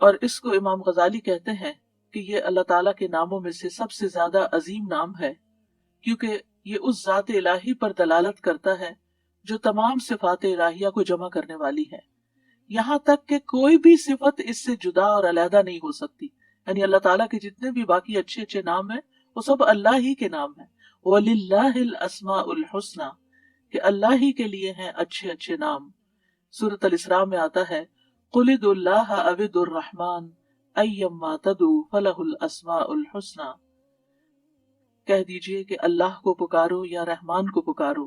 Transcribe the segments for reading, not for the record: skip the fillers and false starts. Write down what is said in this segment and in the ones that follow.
اور اس کو امام غزالی کہتے ہیں کہ یہ اللہ تعالیٰ کے ناموں میں سے سب سے زیادہ عظیم نام ہے، کیونکہ یہ اس ذات الہی پر دلالت کرتا ہے جو تمام صفات الہیہ کو جمع کرنے والی ہے، یہاں تک کہ کوئی بھی صفت اس سے جدا اور علیحدہ نہیں ہو سکتی۔ یعنی اللہ تعالیٰ کے جتنے بھی باقی اچھے اچھے نام ہیں وہ سب اللہ ہی کے نام ہیں۔ وَلِلَّهِ الْأَسْمَاءُ الْحُسْنَى، کہ اللہ ہی کے لیے ہیں اچھے اچھے نام۔ سورۃ الاسراء میں آتا ہے قُلِ ادْعُوا اللَّهَ أَوِ ادْعُوا الرَّحْمَٰنَ أَيَّمَّا تَدْعُوا فَلَهُ الْأَسْمَاءُ الْحُسْنَى، کہہ دیجئے کہ اللہ کو پکارو یا رحمان کو پکارو،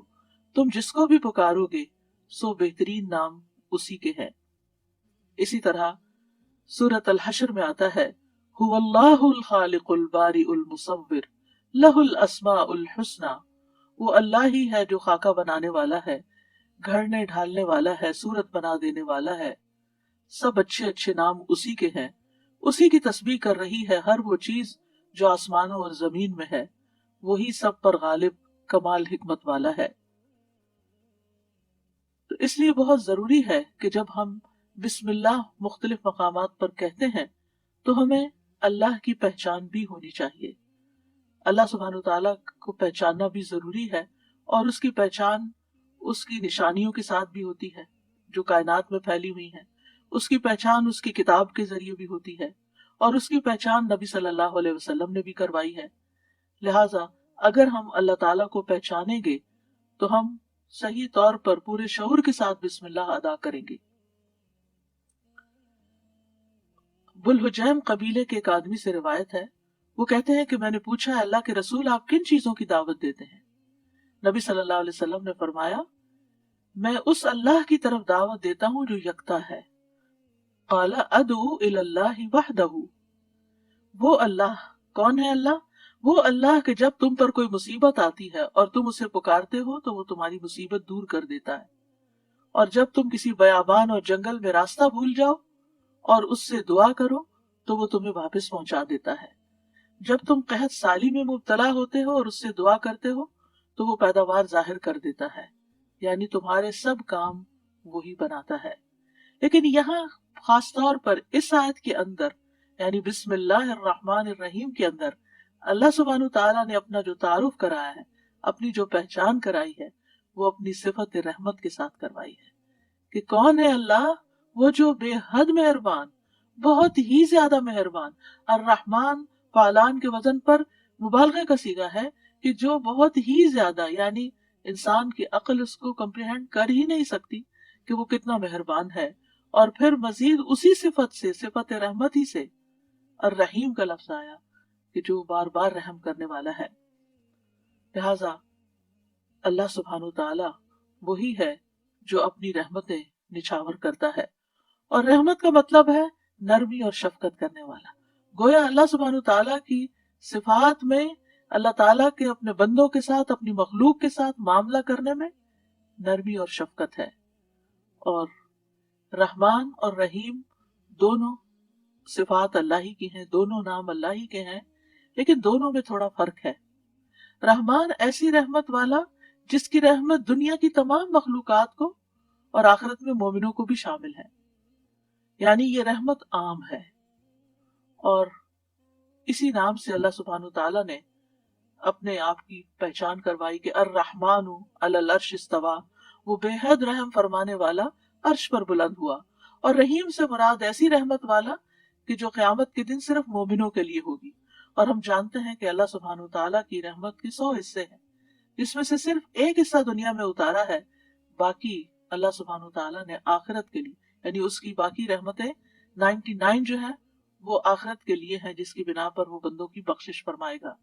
تم جس کو بھی پکارو گے سو بہترین نام اسی کے ہیں۔ اسی طرح سورۃ الحشر میں آتا ہے هُوَ اللَّهُ الْخَالِقُ الْبَارِئُ الْمُصَوِّرُ لَهُ الْأَسْمَاءُ الْحُسْنَى، وہ اللہ ہی ہے جو خاکہ بنانے والا ہے، گھڑنے ڈھالنے والا ہے، صورت بنا دینے والا ہے، سب اچھے اچھے نام اسی کے ہیں۔ اسی کی تسبیح کر رہی ہے ہر وہ چیز جو آسمانوں اور زمین میں ہے، وہی سب پر غالب کمال حکمت والا ہے۔ تو اس لیے بہت ضروری ہے کہ جب ہم بسم اللہ مختلف مقامات پر کہتے ہیں تو ہمیں اللہ کی پہچان بھی ہونی چاہیے۔ اللہ سبحانہ وتعالیٰ کو پہچاننا بھی ضروری ہے، اور اس کی پہچان اس کی نشانیوں کے ساتھ بھی ہوتی ہے جو کائنات میں پھیلی ہوئی ہیں، اس کی پہچان اس کی کتاب کے ذریعے بھی ہوتی ہے، اور اس کی پہچان نبی صلی اللہ علیہ وسلم نے بھی کروائی ہے۔ لہٰذا اگر ہم اللہ تعالیٰ کو پہچانیں گے تو ہم صحیح طور پر پورے شعور کے ساتھ بسم اللہ ادا کریں گے۔ بلحجیم قبیلے کے ایک آدمی سے روایت ہے، وہ کہتے ہیں کہ میں نے پوچھا اللہ کے رسول آپ کن چیزوں کی دعوت دیتے ہیں؟ نبی صلی اللہ علیہ وسلم نے فرمایا میں اس اللہ کی طرف دعوت دیتا ہوں جو یکتا ہے۔ قال ادعو الی اللہ وحدہ، وہ اللہ کون ہے؟ اللہ وہ اللہ کہ جب تم پر کوئی مصیبت آتی ہے اور تم اسے پکارتے ہو تو وہ تمہاری مصیبت دور کر دیتا ہے، اور جب تم کسی بیابان اور جنگل میں راستہ بھول جاؤ اور اس سے دعا کرو تو وہ تمہیں واپس پہنچا دیتا ہے، جب تم قحط سالی میں مبتلا ہوتے ہو اور اس سے دعا کرتے ہو تو وہ پیداوار ظاہر کر دیتا ہے، یعنی تمہارے سب کام وہی بناتا ہے۔ لیکن یہاں خاص طور پر اس آیت کے اندر یعنی بسم اللہ الرحمن الرحیم کے اندر اللہ سبحانہ تعالیٰ نے اپنا جو تعارف کرایا ہے، اپنی جو پہچان کرائی ہے، وہ اپنی صفت رحمت کے ساتھ کروائی ہے کہ کون ہے اللہ؟ وہ جو بے حد مہربان، بہت ہی زیادہ مہربان۔ الرحمن فعلان کے وزن پر مبالغہ کا صیغہ ہے کہ جو بہت ہی زیادہ، یعنی انسان کی عقل اس کو کمپریہنڈ کر ہی نہیں سکتی کہ وہ کتنا مہربان ہے۔ اور پھر مزید اسی صفت سے، صفت رحمت ہی سے الرحیم کا لفظ آیا کہ جو بار بار رحم کرنے والا ہے۔ لہذا اللہ سبحانہ تعالی وہی ہے جو اپنی رحمتیں نچھاور کرتا ہے، اور رحمت کا مطلب ہے نرمی اور شفقت کرنے والا۔ گویا اللہ سبحانہ تعالیٰ کی صفات میں اللہ تعالیٰ کے اپنے بندوں کے ساتھ، اپنی مخلوق کے ساتھ معاملہ کرنے میں نرمی اور شفقت ہے۔ اور رحمان اور رحیم دونوں صفات اللہ ہی کی ہیں، دونوں نام اللہ ہی کے ہیں، لیکن دونوں میں تھوڑا فرق ہے۔ رحمان ایسی رحمت والا جس کی رحمت دنیا کی تمام مخلوقات کو اور آخرت میں مومنوں کو بھی شامل ہے، یعنی یہ رحمت عام ہے۔ اور اسی نام سے اللہ سبحانہ تعالیٰ نے اپنے آپ کی پہچان کروائی کہ الرحمن علی العرش استویٰ، وہ بے حد رحم فرمانے والا عرش پر بلند ہوا۔ اور رحیم سے مراد ایسی رحمت والا کہ جو قیامت کے دن صرف مومنوں کے لیے ہوگی۔ اور ہم جانتے ہیں کہ اللہ سبحانہ تعالیٰ کی رحمت کے 100 حصے ہیں، جس میں سے صرف ایک حصہ دنیا میں اتارا ہے، باقی اللہ سبحانہ تعالیٰ نے آخرت کے لیے، یعنی اس کی باقی رحمتیں 99 جو ہیں وہ آخرت کے لیے ہیں، جس کی بنا پر وہ بندوں کی بخشش فرمائے گا۔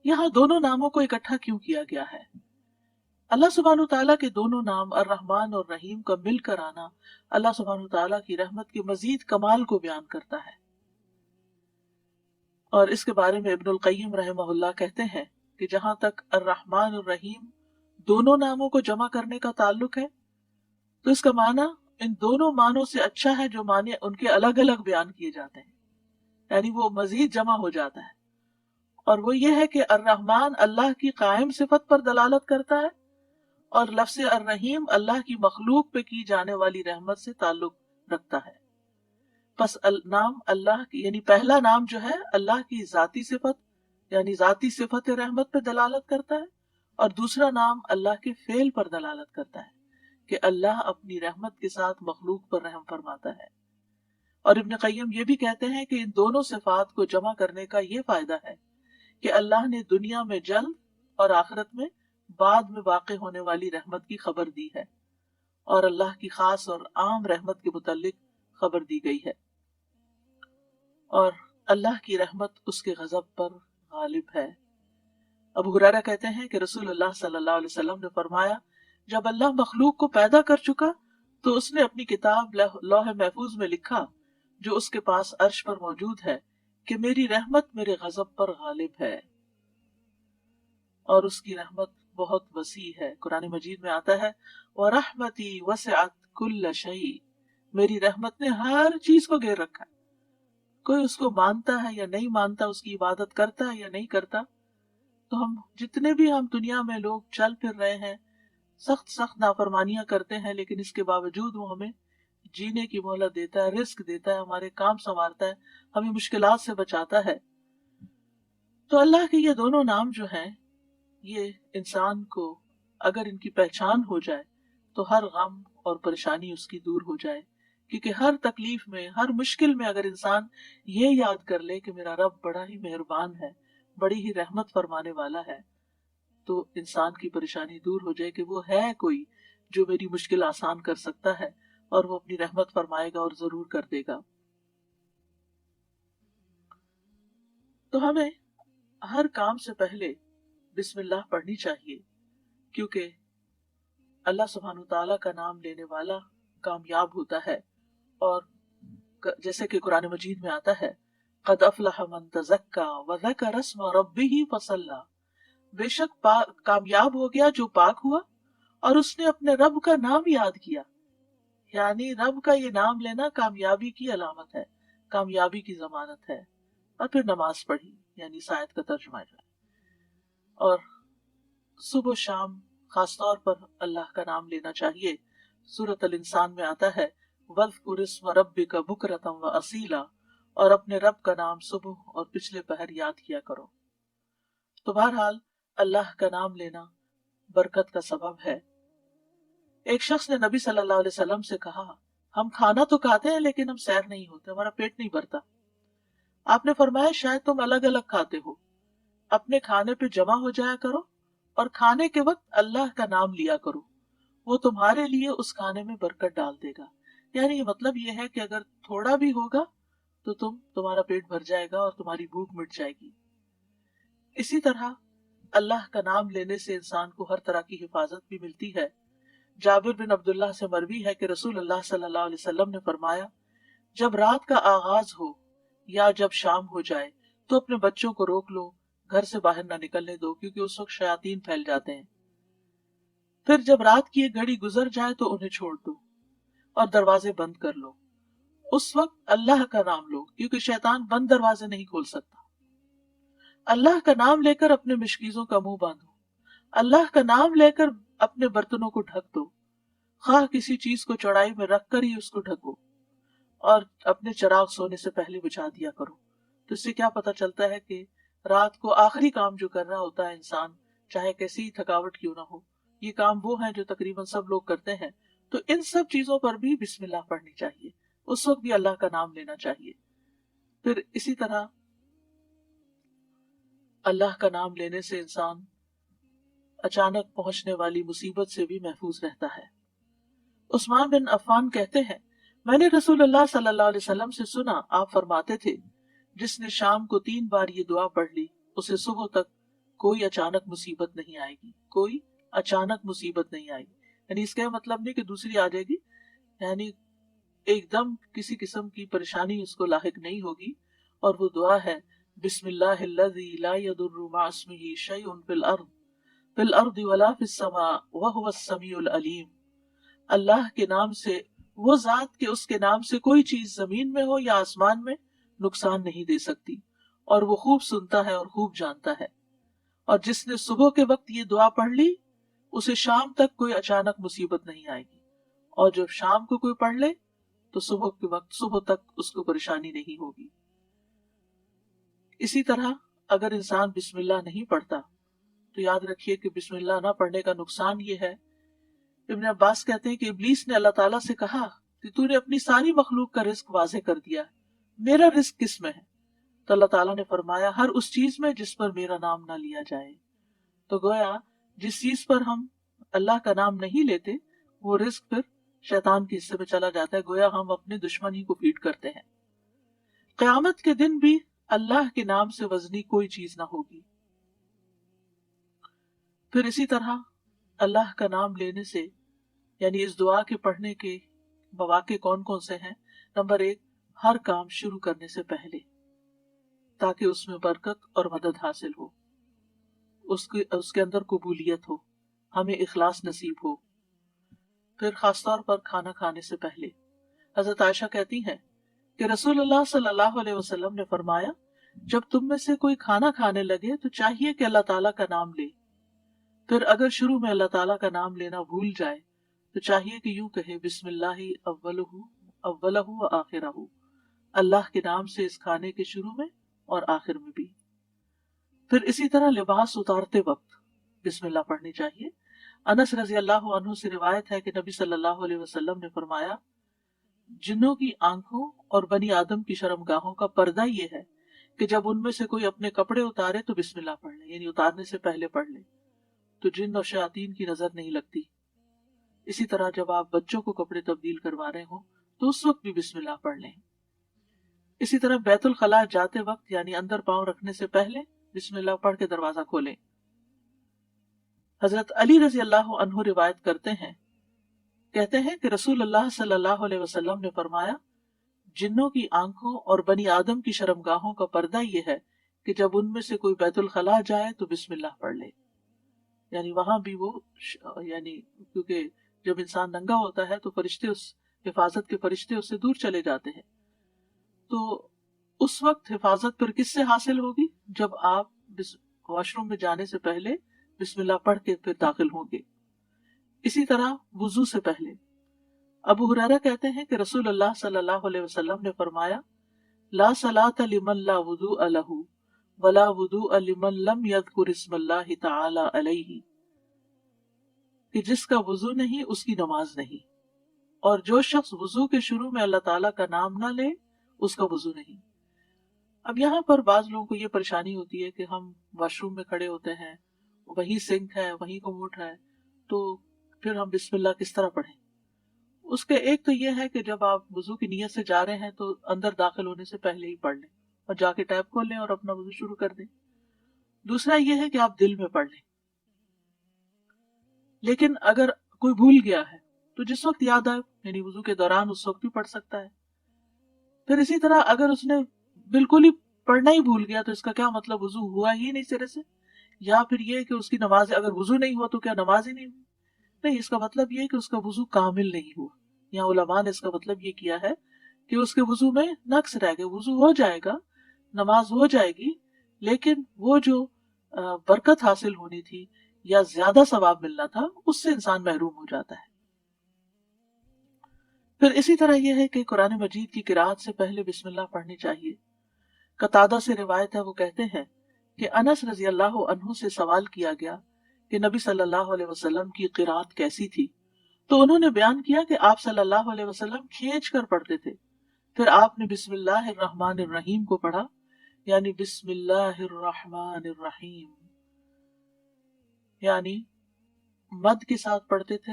یہاں دونوں ناموں کو اکٹھا کیوں کیا گیا ہے؟ اللہ سبحانہ تعالیٰ کے دونوں نام الرحمن اور رحیم کا مل کر آنا اللہ سبحانہ تعالیٰ کی رحمت کے مزید کمال کو بیان کرتا ہے۔ اور اس کے بارے میں ابن القیم رحمہ اللہ کہتے ہیں کہ جہاں تک الرحمن اور رحیم دونوں ناموں کو جمع کرنے کا تعلق ہے تو اس کا معنی ان دونوں معنوں سے اچھا ہے جو معنی ان کے الگ الگ بیان کیے جاتے ہیں، یعنی وہ مزید جمع ہو جاتا ہے۔ اور وہ یہ ہے کہ الرحمن اللہ کی قائم صفت پر دلالت کرتا ہے، اور لفظ الرحیم اللہ کی مخلوق پہ کی جانے والی رحمت سے تعلق رکھتا ہے۔ پس نام اللہ کی یعنی پہلا نام جو ہے اللہ کی ذاتی صفت یعنی ذاتی صفت رحمت پہ دلالت کرتا ہے، اور دوسرا نام اللہ کے فعل پر دلالت کرتا ہے کہ اللہ اپنی رحمت کے ساتھ مخلوق پر رحم فرماتا ہے۔ اور ابن قیم یہ بھی کہتے ہیں کہ ان دونوں صفات کو جمع کرنے کا یہ فائدہ ہے کہ اللہ نے دنیا میں جلد اور آخرت میں بعد میں واقع ہونے والی رحمت کی خبر دی ہے، اور اللہ کی خاص اور عام رحمت کے متعلق خبر دی گئی ہے، اور اللہ کی رحمت اس کے غضب پر غالب ہے۔ ابو ہریرہ کہتے ہیں کہ رسول اللہ صلی اللہ علیہ وسلم نے فرمایا، جب اللہ مخلوق کو پیدا کر چکا تو اس نے اپنی کتاب لوح محفوظ میں لکھا جو اس کے پاس عرش پر موجود ہے کہ میری رحمت میرے غضب پر غالب ہے، اور اس کی رحمت بہت وسیع ہے۔ قرآن مجید میں آتا ہے وَرَحْمَتِي وَسِعَتْ كُلَّ شَيْءٍ، میری رحمت نے ہر چیز کو گھیر رکھا ہے۔ کوئی اس کو مانتا ہے یا نہیں مانتا، اس کی عبادت کرتا ہے یا نہیں کرتا، تو ہم جتنے بھی دنیا میں لوگ چل پھر رہے ہیں، سخت سخت نافرمانیاں کرتے ہیں، لیکن اس کے باوجود وہ ہمیں جینے کی مہلت دیتا ہے، رزق دیتا ہے، ہمارے کام سنوارتا ہے، ہمیں مشکلات سے بچاتا ہے۔ تو اللہ کے یہ دونوں نام جو ہیں، یہ انسان کو اگر ان کی پہچان ہو جائے تو ہر غم اور پریشانی اس کی دور ہو جائے، کیونکہ ہر تکلیف میں، ہر مشکل میں اگر انسان یہ یاد کر لے کہ میرا رب بڑا ہی مہربان ہے، بڑی ہی رحمت فرمانے والا ہے، تو انسان کی پریشانی دور ہو جائے کہ وہ ہے کوئی جو میری مشکل آسان کر سکتا ہے، اور وہ اپنی رحمت فرمائے گا اور ضرور کر دے گا۔ تو ہمیں ہر کام سے پہلے بسم اللہ پڑھنی چاہیے، کیونکہ اللہ سبحانہ تعالیٰ کا نام لینے والا کامیاب ہوتا ہے، اور جیسے کہ قرآن مجید میں آتا ہے قد افلح من تزکا وذکر اسم ربہ فصلی، بے شک کامیاب ہو گیا جو پاک ہوا اور اس نے اپنے رب کا نام یاد کیا، یعنی رب کا یہ نام لینا کامیابی کی علامت ہے، کامیابی کی ضمانت ہے۔ اور پھر نماز پڑھی، یعنی اس آیت کا ترجمہ ہے، اور صبح و شام خاص طور پر اللہ کا نام لینا چاہیے۔ سورۃ الانسان میں آتا ہے وَاذْكُرِ اسْمَ رَبِّكَ بُكْرَةً وَأَصِيلًا، اور اپنے رب کا نام صبح اور پچھلے پہر یاد کیا کرو۔ تو بہرحال اللہ کا نام لینا برکت کا سبب ہے۔ ایک شخص نے نبی صلی اللہ علیہ وسلم سے کہا، ہم کھانا تو کھاتے ہیں لیکن ہم سیر نہیں ہوتے، ہمارا پیٹ نہیں بھرتا۔ آپ نے فرمایا شاید تم الگ الگ کھاتے ہو، اپنے کھانے پہ جمع ہو جایا کرو اور کھانے کے وقت اللہ کا نام لیا کرو، وہ تمہارے لیے اس کھانے میں برکت ڈال دے گا۔ یعنی مطلب یہ ہے کہ اگر تھوڑا بھی ہوگا تو تمہارا پیٹ بھر جائے گا اور تمہاری بھوک مٹ جائے گی۔ اسی طرح اللہ کا نام لینے سے انسان کو ہر طرح کی حفاظت بھی ملتی ہے۔ جابر بن عبداللہ سے مروی ہے کہ رسول اللہ صلی اللہ علیہ وسلم نے فرمایا، جب رات کا آغاز ہو یا جب شام ہو جائے تو اپنے بچوں کو روک لو، گھر سے باہر نہ نکلنے دو، کیونکہ اس وقت شیاطین پھیل جاتے ہیں۔ پھر جب رات کی ایک گھڑی گزر جائے تو انہیں چھوڑ دو اور دروازے بند کر لو، اس وقت اللہ کا نام لو، کیونکہ شیطان بند دروازے نہیں کھول سکتا۔ اللہ کا نام لے کر اپنے مشکیزوں کا منہ باندھو، اللہ کا نام لے کر اپنے برتنوں کو ڈھک دو، خواہ کسی چیز کو چوڑائی میں رکھ کر ہی اس کو ڈھکو، اور اپنے چراغ سونے سے پہلے بجھا دیا کرو۔ تو اس سے کیا پتہ چلتا ہے کہ رات کو آخری کام جو کر رہا ہوتا ہے انسان، چاہے کیسی ہی تھکاوٹ کیوں نہ ہو، یہ کام وہ ہیں جو تقریباً سب لوگ کرتے ہیں، تو ان سب چیزوں پر بھی بسم اللہ پڑھنی چاہیے، اس وقت بھی اللہ کا نام لینا چاہیے۔ پھر اسی طرح اللہ کا نام لینے سے انسان اچانک پہنچنے والی مصیبت سے بھی محفوظ رہتا ہے۔ عثمان بن عفان کہتے ہیں، میں نے رسول اللہ صلی اللہ علیہ وسلم سے سنا، آپ فرماتے تھے، جس نے شام کو 3 بار یہ دعا پڑھ لی اسے صبح تک کوئی اچانک مصیبت نہیں آئے گی، کوئی اچانک مصیبت نہیں آئے گی۔ یعنی اس کا مطلب نہیں کہ دوسری آ جائے گی، یعنی ایک دم کسی قسم کی پریشانی اس کو لاحق نہیں ہوگی۔ اور وہ دعا ہے بسم اللہ الذی لا یضر مع اسمہ شیء فی الارض ولا فی السماء وہو السمیع العلیم، اللہ کے نام سے، وہ ذات کہ اس کے نام سے کوئی چیز زمین میں ہو یا آسمان میں نقصان نہیں دے سکتی، اور وہ خوب سنتا ہے اور خوب جانتا ہے۔ اور جس نے صبح کے وقت یہ دعا پڑھ لی اسے شام تک کوئی اچانک مصیبت نہیں آئے گی، اور جب شام کو کوئی پڑھ لے تو صبح کے وقت صبح تک اس کو پریشانی نہیں ہوگی۔ اسی طرح اگر انسان بسم اللہ نہیں پڑھتا تو یاد رکھیے کہ بسم اللہ نہ پڑھنے کا نقصان یہ ہے، ابن عباس کہتے ہیں کہ ابلیس نے اللہ تعالیٰ سے کہا کہ تو نے اپنی ساری مخلوق کا رزق واضح کر دیا، میرا رزق کس میں ہے؟ تو اللہ تعالیٰ نے فرمایا ہر اس چیز میں جس پر میرا نام نہ لیا جائے۔ تو گویا جس چیز پر ہم اللہ کا نام نہیں لیتے وہ رزق پھر شیطان کے حصے میں چلا جاتا ہے، گویا ہم اپنے دشمن ہی کو فیڈ کرتے ہیں۔ قیامت کے دن بھی اللہ کے نام سے وزنی کوئی چیز نہ ہوگی۔ پھر اسی طرح اللہ کا نام لینے سے یعنی اس دعا کے پڑھنے کے مواقع کون کون سے ہیں؟ نمبر 1، ہر کام شروع کرنے سے پہلے، تاکہ اس میں برکت اور مدد حاصل ہو، اس کے اندر قبولیت ہو، ہمیں اخلاص نصیب ہو۔ پھر خاص طور پر کھانا کھانے سے پہلے حضرت عائشہ کہتی ہیں کہ رسول اللہ صلی اللہ علیہ وسلم نے فرمایا جب تم میں سے کوئی کھانا کھانے لگے تو چاہیے کہ اللہ تعالیٰ کا نام لے، پھر اگر شروع میں اللہ تعالیٰ کا نام لینا بھول جائے تو چاہیے کہ یوں کہے بسم اللہ اولہ و آخرہ، اللہ کے نام سے اس کھانے کے شروع میں اور آخر میں بھی۔ پھر اسی طرح لباس اتارتے وقت بسم اللہ پڑھنی چاہیے۔ انس رضی اللہ عنہ سے روایت ہے کہ نبی صلی اللہ علیہ وسلم نے فرمایا جنوں کی آنکھوں اور بنی آدم کی شرمگاہوں کا پردہ یہ ہے کہ جب ان میں سے کوئی اپنے کپڑے اتارے تو بسم اللہ پڑھ لے، یعنی اتارنے سے پہلے پڑھ لے، تو جن اور شیاطین کی نظر نہیں لگتی۔ اسی طرح جب آپ بچوں کو کپڑے تبدیل کروا رہے ہوں تو اس وقت بھی بسم اللہ پڑھ لیں۔ اسی طرح بیت الخلاء جاتے وقت یعنی اندر پاؤں رکھنے سے پہلے بسم اللہ پڑھ کے دروازہ کھولیں۔ حضرت علی رضی اللہ عنہ روایت کرتے ہیں، کہتے ہیں کہ رسول اللہ صلی اللہ علیہ وسلم نے فرمایا جنوں کی آنکھوں اور بنی آدم کی شرمگاہوں کا پردہ یہ ہے کہ جب ان میں سے کوئی بیت الخلاء جائے تو بسم اللہ پڑھ لے، یعنی وہاں بھی وہ یعنی کیونکہ جب انسان ننگا ہوتا ہے تو فرشتے اس حفاظت کے فرشتے اس سے دور چلے جاتے ہیں، تو اس وقت حفاظت پر کس سے حاصل ہوگی؟ جب آپ واش روم میں جانے سے پہلے بسم اللہ پڑھ کے پھر داخل ہوں گے۔ اسی طرح وضو سے پہلے ابو ہریرہ کہتے ہیں کہ رسول اللہ صلی اللہ علیہ وسلم نے فرمایا لا صلاۃ لمن لا وضوء لہ ولا وضوء لمن لم یذکر اسم اللہ تعالی علیہ، کہ جس کا وضو نہیں اس کی نماز نہیں، اور جو شخص وضو کے شروع میں اللہ تعالیٰ کا نام نہ لے اس کا وضو نہیں۔ اب یہاں پر بعض لوگوں کو یہ پریشانی ہوتی ہے کہ ہم واش روم میں کھڑے ہوتے ہیں، وہیں سنک ہے، وہیں کموڈ ہے، تو پھر ہم بسم اللہ کس طرح پڑھیں؟ اس کے ایک تو یہ ہے کہ جب آپ وضو کی نیت سے جا رہے ہیں تو اندر داخل ہونے سے پہلے ہی پڑھ لیں اور جا کے ٹیپ کھول لیں اور اپنا وضو شروع کر دیں۔ دوسرا یہ ہے کہ آپ دل میں پڑھ لیں، لیکن اگر کوئی بھول گیا ہے تو جس وقت یاد آئے یعنی وضو کے دوران اس وقت بھی پڑھ سکتا ہے۔ پھر اسی طرح اگر اس نے بالکل ہی پڑھنا ہی بھول گیا تو اس کا کیا مطلب وضو ہوا ہی نہیں سرے سے، یا پھر یہ کہ اس کی نماز اگر وضو نہیں ہوا تو کیا نماز ہی نہیں ہوئی؟ نہیں، اس کا مطلب یہ کہ اس کا وضو کامل نہیں ہوا۔ یہاں علماء نے اس کا مطلب یہ کیا ہے کہ اس کے وضو میں نقص رہ گئے، وضو ہو جائے گا، نماز ہو جائے گی، لیکن وہ جو برکت حاصل ہونی تھی یا زیادہ ثواب ملنا تھا اس سے انسان محروم ہو جاتا ہے۔ پھر اسی طرح یہ ہے کہ قرآن مجید کی قرأت سے پہلے بسم اللہ پڑھنی چاہیے۔ قتادہ سے روایت ہے، وہ کہتے ہیں کہ انس رضی اللہ عنہ سے سوال کیا گیا کہ نبی صلی اللہ علیہ وسلم کی قرأت کیسی تھی، تو انہوں نے بیان کیا کہ آپ صلی اللہ علیہ وسلم کھینچ کر پڑھتے تھے، پھر آپ نے بسم اللہ الرحمن الرحیم کو پڑھا، یعنی بسم اللہ الرحمن الرحیم، یعنی مد کے ساتھ پڑھتے تھے،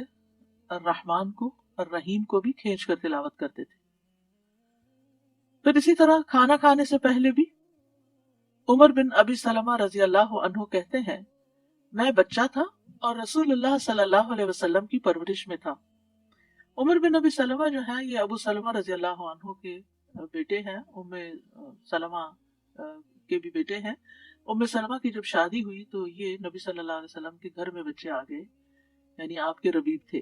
الرحمن کو الرحیم کو بھی کھینچ کر تلاوت کرتے تھے۔ پھر اسی طرح کھانا کھانے سے پہلے بھی عمر بن ابی سلمہ رضی اللہ عنہ کہتے ہیں میں بچہ تھا اور رسول اللہ صلی اللہ علیہ وسلم کی پرورش میں تھا۔ عمر بن ابی سلمہ جو ہیں یہ ابو سلمہ رضی اللہ عنہ کے بیٹے ہیں، ام سلمہ کے بھی بیٹے ہیں۔ ام سلمہ کی جب شادی ہوئی تو یہ نبی صلی اللہ علیہ وسلم کے گھر میں بچے آ گئے، یعنی آپ کے ربیب تھے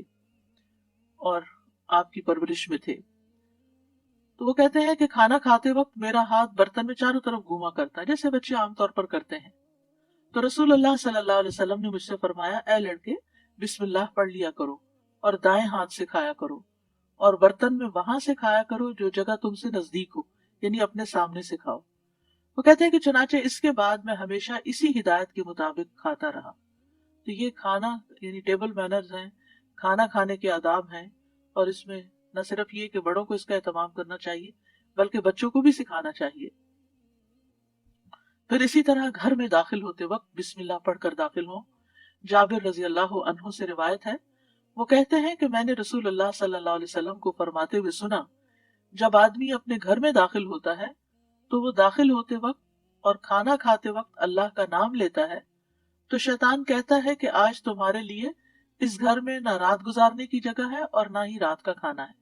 اور آپ کی پرورش میں تھے۔ تو وہ کہتے ہیں کہ کھانا کھاتے وقت میرا ہاتھ برتن میں چاروں طرف گھوما کرتا ہے جیسے بچے عام طور پر کرتے ہیں۔ تو رسول اللہ صلی اللہ علیہ وسلم نے مجھ سے فرمایا اے لڑکے بسم اللہ پڑھ لیا کرو اور دائیں ہاتھ سے کھایا کرو، اور برتن میں وہاں سے کھایا کرو جو جگہ تم سے نزدیک ہو، یعنی اپنے سامنے سے کھاؤ۔ وہ کہتے ہیں کہ چنانچہ اس کے بعد میں ہمیشہ اسی ہدایت کے مطابق کھاتا رہا۔ تو یہ کھانا یعنی ٹیبل مینرز ہیں، کھانا کھانے کے آداب ہیں، اور اس میں نہ صرف یہ کہ بڑوں کو اس کا اہتمام کرنا چاہیے بلکہ بچوں کو بھی سکھانا چاہیے۔ پھر اسی طرح گھر میں داخل ہوتے وقت بسم اللہ پڑھ کر داخل ہوں۔ جابر رضی اللہ عنہ سے روایت ہے، وہ کہتے ہیں کہ میں نے رسول اللہ صلی اللہ علیہ وسلم کو فرماتے ہوئے سنا، جب آدمی اپنے گھر میں داخل ہوتا ہے تو وہ داخل ہوتے وقت اور کھانا کھاتے وقت اللہ کا نام لیتا ہے تو شیطان کہتا ہے کہ آج تمہارے لیے اس گھر میں نہ رات گزارنے کی جگہ ہے اور نہ ہی رات کا کھانا ہے۔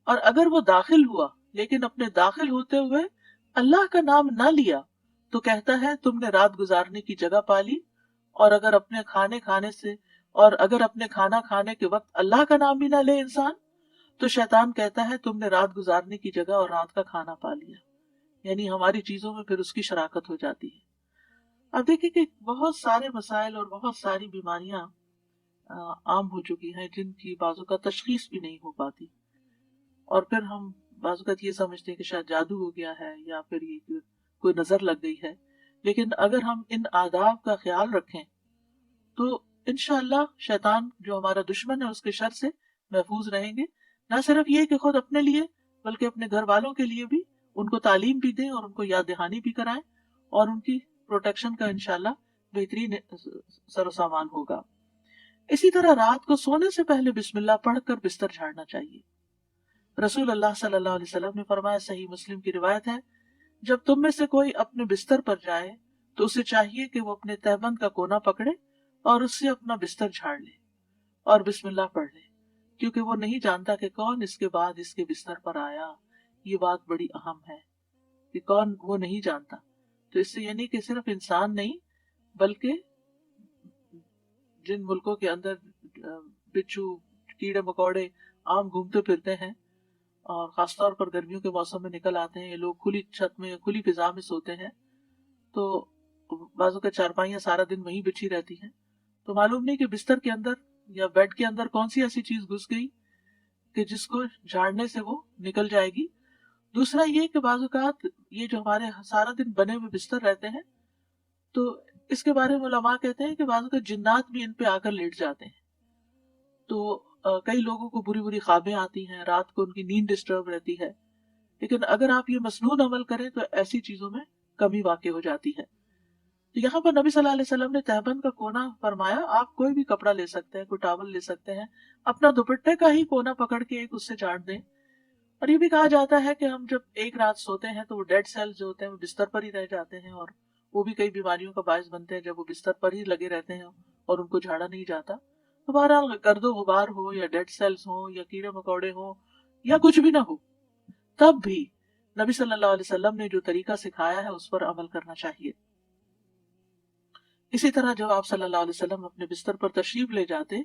اور اگر وہ داخل ہوا لیکن اپنے داخل ہوتے ہوئے اللہ کا نام نہ لیا تو کہتا ہے تم نے رات گزارنے کی جگہ پا لی، اور اگر اپنے کھانا کھانے کے وقت اللہ کا نام بھی نہ لے انسان تو شیطان کہتا ہے تم نے رات گزارنے کی جگہ اور رات کا کھانا پا لیا، یعنی ہماری چیزوں میں پھر اس کی شراکت ہو جاتی ہے۔ اب دیکھیں کہ بہت سارے مسائل اور بہت ساری بیماریاں عام ہو چکی ہیں جن کی بعض اوقات تشخیص بھی نہیں ہو پاتی، اور پھر ہم بعض اوقات یہ سمجھتے ہیں کہ شاید جادو ہو گیا ہے یا پھر یہ کہ کوئی نظر لگ گئی ہے، لیکن اگر ہم ان آداب کا خیال رکھیں تو انشاءاللہ شیطان جو ہمارا دشمن ہے اس کے شر سے محفوظ رہیں گے۔ نہ صرف یہ کہ خود اپنے لیے بلکہ اپنے گھر والوں کے لیے بھی ان کو تعلیم بھی دیں اور ان کو یاد دہانی بھی کرائیں، اور ان کی پروٹیکشن کا انشاءاللہ بہترین سر و سامان ہوگا۔ اسی طرح رات کو سونے سے پہلے بسم اللہ پڑھ کر بستر جھاڑنا چاہیے۔ رسول اللہ صلی اللہ علیہ وسلم نے فرمایا، صحیح مسلم کی روایت ہے، جب تم میں سے کوئی اپنے بستر پر جائے تو اسے چاہیے کہ وہ اپنے تہبند کا کونا پکڑے اور اس سے اپنا بستر جھاڑ لے اور بسم اللہ پڑھ لے، کیونکہ وہ نہیں جانتا کہ کون اس کے بعد اس کے بستر پر آیا۔ یہ بات بڑی اہم ہے کہ کون، وہ نہیں جانتا۔ تو اس سے یعنی کہ صرف انسان نہیں بلکہ جن ملکوں کے اندر بچھو، کیڑے مکوڑے عام گھومتے پھرتے ہیں اور خاص طور پر گرمیوں کے موسم میں نکل آتے ہیں، یہ لوگ کھلی چھت میں کھلی فضا میں سوتے ہیں، تو بازو کا چارپائیاں سارا دن وہیں بچھی رہتی ہیں، تو معلوم نہیں کہ بستر کے اندر یا بیڈ کے اندر کون سی ایسی چیز گھس گئی کہ جس کو جھاڑنے سے وہ نکل جائے گی۔ دوسرا یہ کہ بعض اوقات یہ جو ہمارے سارا دن بنے ہوئے بستر رہتے ہیں تو اس کے بارے میں علماء کہتے ہیں کہ بعض اوقات جنات بھی ان پہ آ کر لیٹ جاتے ہیں، تو کئی لوگوں کو بری بری خوابیں آتی ہیں، رات کو ان کی نیند ڈسٹرب رہتی ہے، لیکن اگر آپ یہ مسنون عمل کریں تو ایسی چیزوں میں کمی واقع ہو جاتی ہے۔ تو یہاں پر نبی صلی اللہ علیہ وسلم نے تہبند کا کونا فرمایا، آپ کوئی بھی کپڑا لے سکتے ہیں، کوئی ٹاول لے سکتے ہیں، اپنا دوپٹے کا ہی کونا پکڑ کے ایک اس سے چاٹ دیں۔ اور یہ بھی کہا جاتا ہے کہ ہم جب ایک رات سوتے ہیں تو وہ ڈیڈ سیل جو ہوتے ہیں وہ بستر پر ہی رہ جاتے ہیں، اور وہ بھی کئی بیماریوں کا باعث بنتے ہیں جب وہ بستر پر ہی لگے رہتے ہیں اور ان کو جھاڑا نہیں جاتا۔ تو بہرحال گرد و غبار ہو یا ڈیڈ سیلز ہوں یا کیڑے مکوڑے ہوں یا کچھ بھی نہ ہو، تب بھی نبی صلی اللہ علیہ وسلم نے جو طریقہ سکھایا ہے اس پر عمل کرنا چاہیے۔ اسی طرح جب آپ صلی اللہ علیہ وسلم اپنے بستر پر تشریف لے جاتے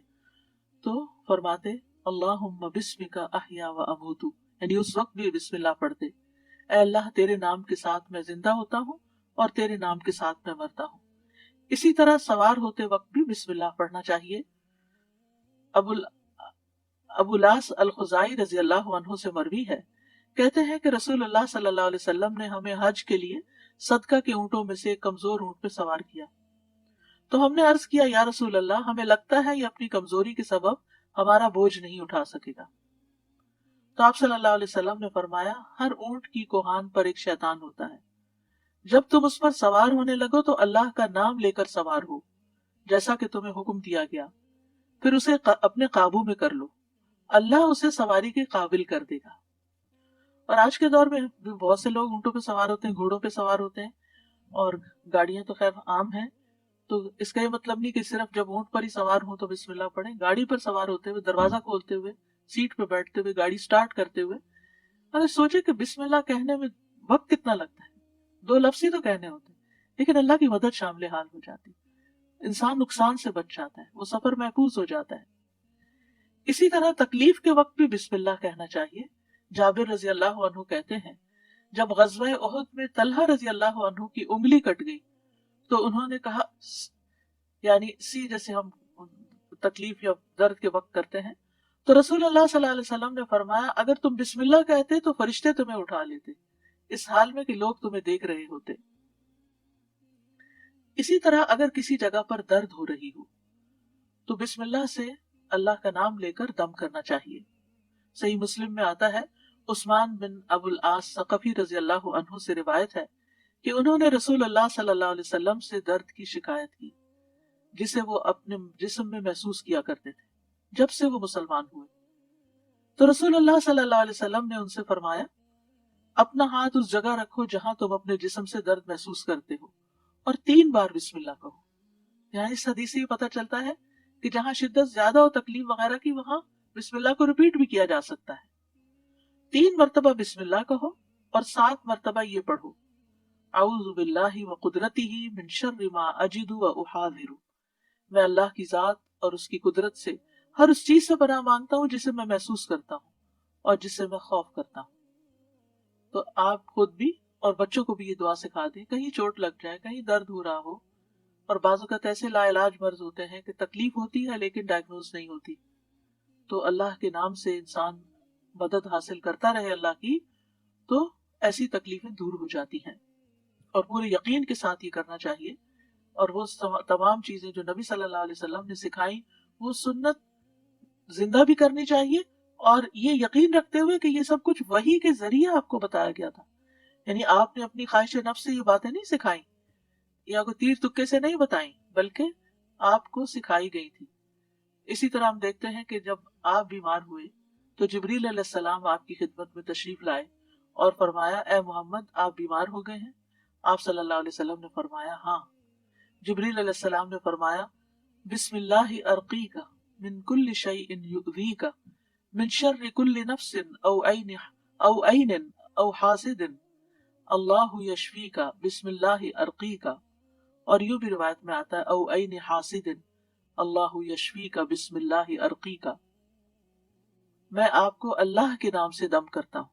تو فرماتے اللہم بسمک احیا و اموت، یعنی اس وقت بھی بسم اللہ پڑھتے، اے اللہ تیرے نام کے ساتھ میں زندہ ہوتا ہوں اور تیرے نام کے ساتھ میں مرتا ہوں۔ اسی طرح سوار ہوتے وقت بھی بسم اللہ پڑھنا چاہیے۔ ابو لاس الخزائی رضی اللہ عنہ سے مروی ہے، کہتے ہیں کہ رسول اللہ صلی اللہ علیہ وسلم نے ہمیں حج کے لیے صدقہ کے اونٹوں میں سے ایک کمزور اونٹ پہ سوار کیا، تو ہم نے عرض کیا یا رسول اللہ، ہمیں لگتا ہے یہ اپنی کمزوری کے سبب ہمارا بوجھ نہیں اٹھا سکے گا۔ تو آپ صلی اللہ علیہ وسلم نے فرمایا، ہر اونٹ کی کوہان پر ایک شیطان ہوتا ہے، جب تم اس پر سوار ہونے لگو تو اللہ کا نام لے کر سوار ہو جیسا کہ تمہیں حکم دیا گیا، پھر اسے اپنے قابو میں کر لو، اللہ اسے سواری کے قابل کر دے گا۔ اور آج کے دور میں بہت سے لوگ اونٹوں پہ سوار ہوتے ہیں، گھوڑوں پہ سوار ہوتے ہیں، اور گاڑیاں تو خیر عام ہیں، تو اس کا یہ مطلب نہیں کہ صرف جب اونٹ پر ہی سوار ہوں تو بسم اللہ پڑھیں۔ گاڑی پر سوار ہوتے ہوئے، دروازہ کھولتے ہوئے، سیٹ پہ بیٹھتے ہوئے، گاڑی سٹارٹ کرتے ہوئے اگر سوچے کہ بسم اللہ کہنے میں وقت کتنا لگتا ہے، 2 لفظ ہی تو کہنے ہوتے ہیں، لیکن اللہ کی مدد شامل حال ہو جاتی، انسان نقصان سے بچ جاتا ہے، وہ سفر محفوظ ہو جاتا ہے۔ اسی طرح تکلیف کے وقت بھی بسم اللہ کہنا چاہیے۔ جابر رضی اللہ عنہ کہتے ہیں، جب غزوہ احد میں طلحہ رضی اللہ عنہ کی انگلی کٹ گئی تو انہوں نے کہا، یعنی سی جیسے ہم تکلیف یا درد کے وقت کرتے ہیں، تو رسول اللہ صلی اللہ علیہ وسلم نے فرمایا اگر تم بسم اللہ کہتے تو فرشتے تمہیں اٹھا لیتے، اس حال میں کہ لوگ تمہیں دیکھ رہے ہوتے۔ اسی طرح اگر کسی جگہ پر درد ہو رہی ہو تو بسم اللہ سے اللہ کا نام لے کر دم کرنا چاہیے۔ صحیح مسلم میں آتا ہے، عثمان بن ابو العاص ثقفی رضی اللہ عنہ سے روایت ہے کہ انہوں نے رسول اللہ صلی اللہ علیہ وسلم سے درد کی شکایت کی جسے وہ اپنے جسم میں محسوس کیا کرتے تھے جب سے وہ مسلمان ہوئے۔ تو رسول اللہ صلی اللہ علیہ وسلم نے ان سے فرمایا اپنا ہاتھ اس جگہ رکھو جہاں تم اپنے جسم سے درد محسوس کرتے ہو اور 3 بار بسم اللہ کہو۔ یہاں اس حدیث سے یہ پتہ چلتا ہے کہ جہاں شدت زیادہ ہو تکلیف وغیرہ کی وہاں بسم اللہ کو ریپیٹ بھی کیا جا سکتا ہے۔ 3 مرتبہ بسم اللہ کہو اور 7 مرتبہ یہ پڑھو اعوذ باللہ وقدرتہ من شر ما اجد واحاذر، میں اللہ کی ذات اور اس کی قدرت سے ہر اس چیز سے پناہ مانگتا ہوں جسے میں محسوس کرتا ہوں اور جس سے میں خوف کرتا ہوں۔ تو آپ خود بھی اور بچوں کو بھی یہ دعا سکھا دیں، کہیں چوٹ لگ جائے، کہیں درد ہو رہا ہو، اور بعض اوقات ایسے لا علاج مرض ہوتے ہیں کہ تکلیف ہوتی ہے لیکن ڈائگنوز نہیں ہوتی، تو اللہ کے نام سے انسان مدد حاصل کرتا رہے اللہ کی، تو ایسی تکلیفیں دور ہو جاتی ہیں، اور پورے یقین کے ساتھ یہ کرنا چاہیے۔ اور وہ تمام چیزیں جو نبی صلی اللہ علیہ وسلم نے سکھائیں وہ سنت زندہ بھی کرنی چاہیے، اور یہ یقین رکھتے ہوئے کہ یہ سب کچھ وحی کے ذریعے آپ کو بتایا گیا تھا، یعنی آپ نے اپنی خواہش نفس سے یہ باتیں نہیں سکھائیں یا کوئی تیر تکے سے نہیں بتائیں، بلکہ آپ کو سکھائی گئی تھی۔ اسی طرح ہم دیکھتے ہیں کہ جب آپ بیمار ہوئے تو جبریل علیہ السلام آپ کی خدمت میں تشریف لائے اور فرمایا اے محمد آپ بیمار ہو گئے ہیں؟ آپ صلی اللہ علیہ وسلم نے فرمایا ہاں۔ جبریل علیہ السلام نے فرمایا بسم اللہ ارقیک من کل شیء یؤذیک من شر کل نفس او عین او حاسد اللہ یشفیک بسم اللہ ارقیک، اور یوں بھی روایت میں آتا ہے او عین حاسد اللہ یشفیک بسم اللہ ارقیک، میں آپ کو اللہ کے نام سے دم کرتا ہوں،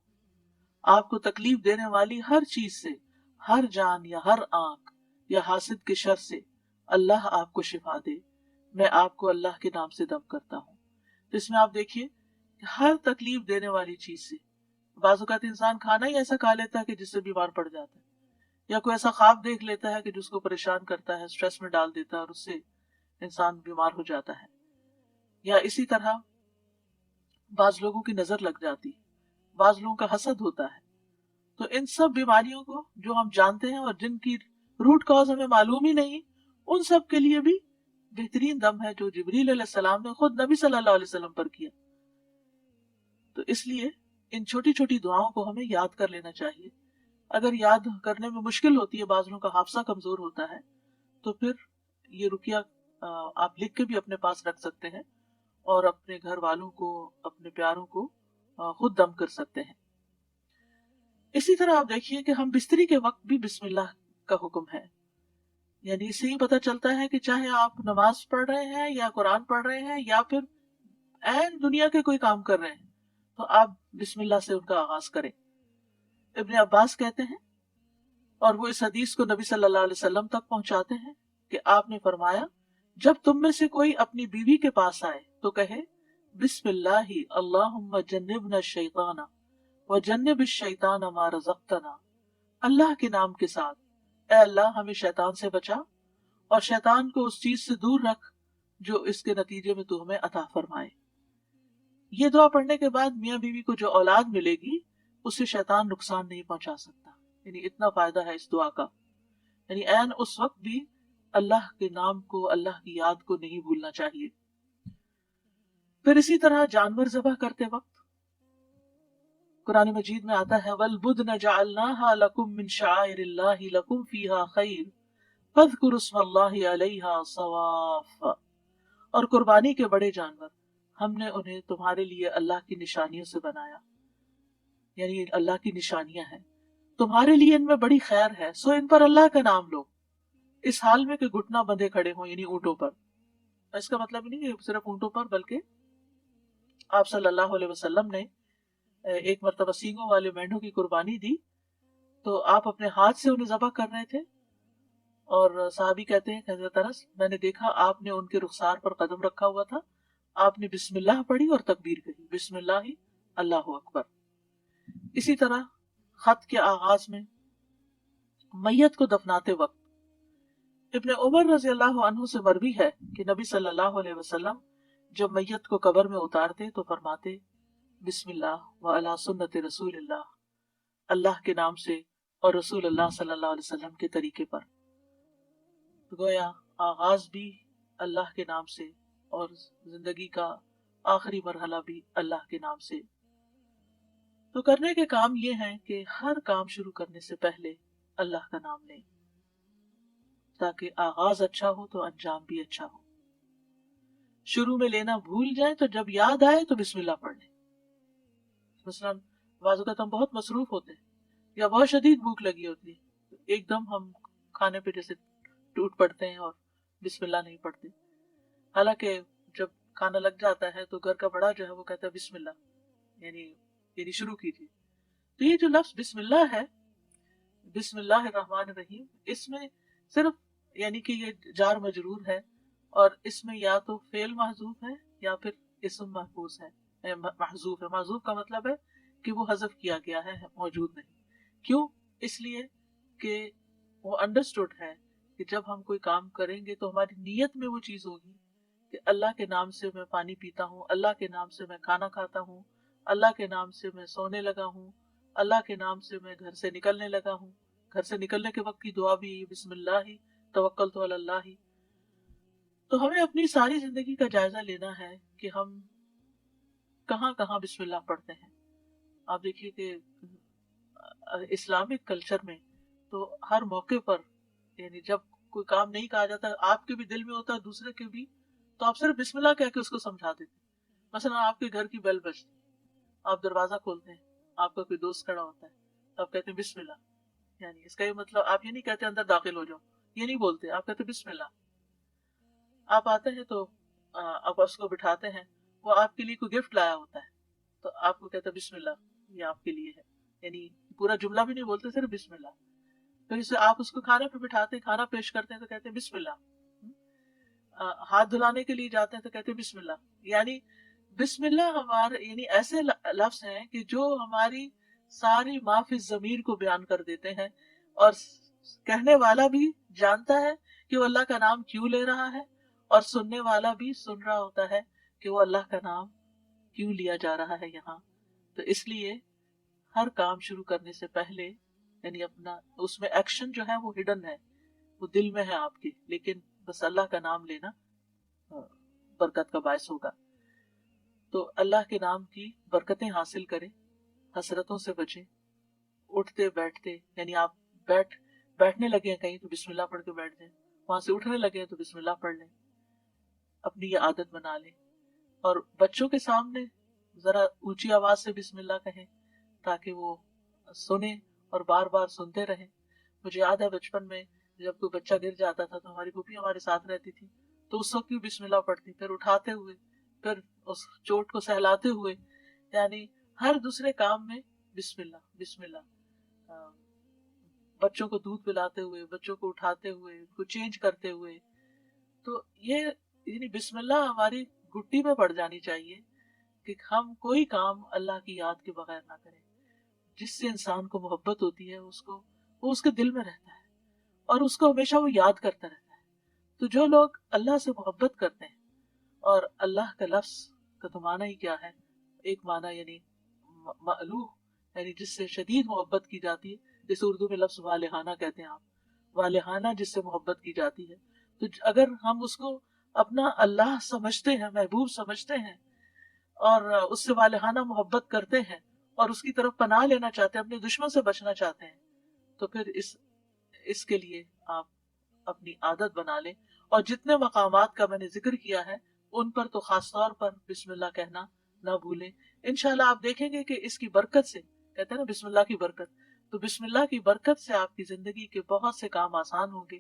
آپ کو تکلیف دینے والی ہر چیز سے، ہر جان یا ہر آنکھ یا حاسد کے شر سے اللہ آپ کو شفا دے، میں آپ کو اللہ کے نام سے دم کرتا ہوں۔ تو اس میں آپ دیکھیے کہ ہر تکلیف دینے والی چیز سے، بعض اوقات انسان کھانا ہی ایسا کھا لیتا ہے کہ جس سے بیمار پڑ جاتا ہے، یا کوئی ایسا خواب دیکھ لیتا ہے کہ جس کو پریشان کرتا ہے، سٹریس میں ڈال دیتا ہے، اور اس سے انسان بیمار ہو جاتا ہے۔ یا اسی طرح بعض لوگوں کی نظر لگ جاتی ہے، بعض لوگوں کا حسد ہوتا ہے۔ تو ان سب بیماریوں کو جو ہم جانتے ہیں اور جن کی روٹ کاز ہمیں معلوم ہی نہیں، ان سب کے لیے بھی بہترین دم ہے جو جبریل علیہ السلام نے خود نبی صلی اللہ علیہ وسلم پر کیا۔ تو اس لیے ان چھوٹی چھوٹی دعاؤں کو ہمیں یاد کر لینا چاہیے۔ اگر یاد کرنے میں مشکل ہوتی ہے، بعض لوگوں کا حافظہ کمزور ہوتا ہے، تو پھر یہ رقیہ آپ لکھ کے بھی اپنے پاس رکھ سکتے ہیں اور اپنے گھر والوں کو، اپنے پیاروں کو خود دم کر سکتے ہیں۔ اسی طرح آپ دیکھیے کہ ہم بستری کے وقت بھی بسم اللہ کا حکم ہے، یعنی اس سے ہی پتہ چلتا ہے کہ چاہے آپ نماز پڑھ رہے ہیں یا قرآن پڑھ رہے ہیں یا پھر عین دنیا کے کوئی کام کر رہے ہیں، تو آپ بسم اللہ سے ان کا آغاز کریں۔ ابن عباس کہتے ہیں، اور وہ اس حدیث کو نبی صلی اللہ علیہ وسلم تک پہنچاتے ہیں کہ آپ نے فرمایا جب تم میں سے کوئی اپنی بیوی کے پاس آئے تو کہے بسم اللہ اللہم جنبنا الشیطان وجنب الشیطان ما رزقتنا، اللہ کے نام کے ساتھ اے اللہ ہمیں شیطان سے بچا اور شیطان کو اس چیز سے دور رکھ جو اس کے نتیجے میں تو ہمیں عطا فرمائے۔ یہ دعا پڑھنے کے بعد میاں بیوی کو جو اولاد ملے گی اسے شیطان نقصان نہیں پہنچا سکتا، یعنی اتنا فائدہ ہے اس دعا کا، یعنی عین اس وقت بھی اللہ کے نام کو، اللہ کی یاد کو نہیں بھولنا چاہیے۔ پھر اسی طرح جانور ذبح کرتے وقت قرآن مجید میں آتا ہے وَالْبُدْنَ جَعَلْنَاهَا لَكُم مِّن شَعَائِرِ اللَّهِ لَكُمْ فِيهَا خَيْرٌ فَاذْكُرُوا اسْمَ اللَّهِ عَلَيْهَا صَوَافَّ، اور قربانی کے بڑے جانور ہم نے انہیں تمہارے لیے اللہ کی نشانیوں سے بنایا، یعنی اللہ کی نشانیاں ہیں، تمہارے لیے ان میں بڑی خیر ہے، سو ان پر اللہ کا نام لو، اس حال میں کہ گھٹنا بندھے کھڑے ہوں، یعنی اونٹوں پر۔ اس کا مطلب نہیں کہ صرف اونٹوں پر، بلکہ آپ صلی اللہ علیہ وسلم نے ایک مرتبہ سینگوں والے مینڈوں کی قربانی دی تو آپ اپنے ہاتھ سے انہیں ذبح کر رہے تھے، اور صحابی کہتے ہیں کہ حضرت انس میں نے دیکھا آپ نے ان کے رخسار پر قدم رکھا ہوا تھا آپ نے بسم اللہ پڑھی اور تکبیر کہی، بسم اللہ ہی اللہ اکبر۔ اسی طرح خط کے آغاز میں میت کو دفناتے وقت ابن عمر رضی اللہ عنہ سے مروی ہے کہ نبی صلی اللہ علیہ وسلم جب میت کو قبر میں اتارتے تو فرماتے بسم اللہ و علی سنت رسول اللہ، اللہ کے نام سے اور رسول اللہ صلی اللہ علیہ وسلم کے طریقے پر۔ گویا آغاز بھی اللہ کے نام سے اور زندگی کا آخری مرحلہ بھی اللہ کے نام سے۔ تو کرنے کے کام یہ ہیں کہ ہر کام شروع کرنے سے پہلے اللہ کا نام لیں، تاکہ آغاز اچھا ہو تو انجام بھی اچھا ہو۔ شروع میں لینا بھول جائیں تو جب یاد آئے تو بسم اللہ پڑھ لیں۔ مثلا بعض اوقات ہم بہت مصروف ہوتے ہیں یا بہت شدید بھوک لگی ہوتی ہے، ایک دم ہم کھانے پہ جیسے ٹوٹ پڑتے ہیں اور بسم اللہ نہیں پڑھتے، حالانکہ جب کھانا لگ جاتا ہے تو گھر کا بڑا جو ہے وہ کہتا ہے بسم اللہ، یعنی شروع کیجیے۔ تو یہ جو لفظ بسم اللہ ہے، بسم اللہ الرحمن الرحیم، اس میں صرف یعنی کہ یہ جار مجرور ہے اور اس میں یا تو فعل محذوف ہے یا پھر اسم محفوظ ہے، محذوف ہے۔ محذوف کا مطلب ہے کہ وہ حذف کیا گیا ہے، موجود نہیں۔ کیوں؟ اس لیے کہ وہ انڈرسٹوڈ ہے کہ جب ہم کوئی کام کریں گے تو ہماری نیت میں وہ چیز ہوگی کہ اللہ کے نام سے میں پانی پیتا ہوں، اللہ کے نام سے میں کھانا کھاتا ہوں، اللہ کے نام سے میں سونے لگا ہوں، اللہ کے نام سے میں گھر سے نکلنے لگا ہوں۔ گھر سے نکلنے کے وقت کی دعا بھی بسم اللہ ہی توکلت علی اللہ ہی۔ تو ہمیں اپنی ساری زندگی کا جائزہ لینا ہے کہ ہم کہاں کہاں بسم اللہ پڑھتے ہیں۔ آپ دیکھیے کہ اسلامک کلچر میں تو ہر موقع پر یعنی جب کوئی کام نہیں کہا جاتا، آپ کے بھی دل میں ہوتا ہے دوسرے کے بھی، تو آپ صرف بسم اللہ کہہ کے اس کو سمجھا دیتے۔ مثلا آپ کے گھر کی بیل بجتی، آپ دروازہ کھولتے ہیں، آپ کا کوئی دوست کھڑا ہوتا ہے تو آپ کہتے ہیں بسم اللہ، یعنی اس کا یہ مطلب آپ یہ نہیں کہتے اندر داخل ہو جاؤ، یہ نہیں بولتے، آپ کہتے بسم اللہ۔ آپ آتے ہیں تو آپ اس کو بٹھاتے ہیں، وہ آپ کے لیے کوئی گفٹ لایا ہوتا ہے تو آپ کو کہتے ہیں بسم اللہ یہ آپ کے لیے ہے، یعنی پورا جملہ بھی نہیں بولتے، صرف بسم اللہ۔ پھر اسے آپ اس کو کھانے پہ بٹھاتے ہیں، کھانا پیش کرتے ہیں تو کہتے ہیں بسم اللہ۔ ہاتھ دھلانے کے لیے جاتے ہیں تو کہتے ہیں بسم اللہ۔ یعنی بسم اللہ ہمارے یعنی ایسے لفظ ہیں کہ جو ہماری ساری ما فی الضمیر کو بیان کر دیتے ہیں، اور کہنے والا بھی جانتا ہے کہ وہ اللہ کا نام کیوں لے رہا ہے، اور سننے والا بھی سن رہا ہوتا ہے کہ وہ اللہ کا نام کیوں لیا جا رہا ہے یہاں۔ تو اس لیے ہر کام شروع کرنے سے پہلے یعنی اپنا اس میں ایکشن جو ہے وہ ہڈن ہے، وہ دل میں ہے آپ کے، لیکن بس اللہ کا نام لینا برکت کا باعث ہوگا۔ تو اللہ کے نام کی برکتیں حاصل کریں، حسرتوں سے بچیں، اٹھتے بیٹھتے یعنی آپ بیٹھنے لگے ہیں کہیں تو بسم اللہ پڑھ کے بیٹھ جائیں، وہاں سے اٹھنے لگے ہیں تو بسم اللہ پڑھ لیں، اپنی یہ عادت بنا لیں۔ اور بچوں کے سامنے ذرا اونچی آواز سے بسم اللہ کہیں تاکہ وہ سنیں اور بار بار سنتے رہیں۔ مجھے یاد ہے بچپن میں جب کوئی بچہ گر جاتا تھا تو ہماری پھوپھی ہمارے ساتھ رہتی تھی تو اس وقت بھی بسم اللہ پڑھتی، پھر اٹھاتے ہوئے، پھر اس چوٹ کو سہلاتے ہوئے، یعنی ہر دوسرے کام میں بسم اللہ بسم اللہ۔ بچوں کو دودھ پلاتے ہوئے، بچوں کو اٹھاتے ہوئے، ان کو چینج کرتے ہوئے، تو یہ یعنی بسم اللہ ہماری گٹی میں پڑ جانی چاہیے کہ ہم کوئی کام اللہ کی یاد کے بغیر نہ کریں۔ جس سے انسان کو محبت ہوتی ہے وہ اس کے دل میں رہتا ہے اور اس کو ہمیشہ وہ یاد کرتا رہتا ہے۔ تو جو لوگ اللہ سے محبت کرتے ہیں، اور اللہ کا لفظ کا تو معنی ہی کیا ہے، ایک معنی یعنی مألوہ، یعنی جس سے شدید محبت کی جاتی ہے، جیسے اردو میں لفظ والہانہ کہتے ہیں آپ، والہانہ جس سے محبت کی جاتی ہے۔ تو اگر ہم اس کو اپنا اللہ سمجھتے ہیں، محبوب سمجھتے ہیں، اور اس سے والہانہ محبت کرتے ہیں اور اس کی طرف پناہ لینا چاہتے ہیں، اپنے دشمن سے بچنا چاہتے ہیں، تو پھر اس کے لیے آپ اپنی عادت بنا لیں۔ اور جتنے مقامات کا میں نے ذکر کیا ہے ان پر تو خاص طور پر بسم اللہ کہنا نہ بھولیں۔ انشاءاللہ آپ دیکھیں گے کہ اس کی برکت سے، کہتے ہیں نا بسم اللہ کی برکت، تو بسم اللہ کی برکت سے آپ کی زندگی کے بہت سے کام آسان ہوں گے،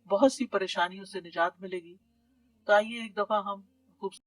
بہت سی پریشانیوں سے نجات ملے گی۔ تو آئیے ایک دفعہ ہم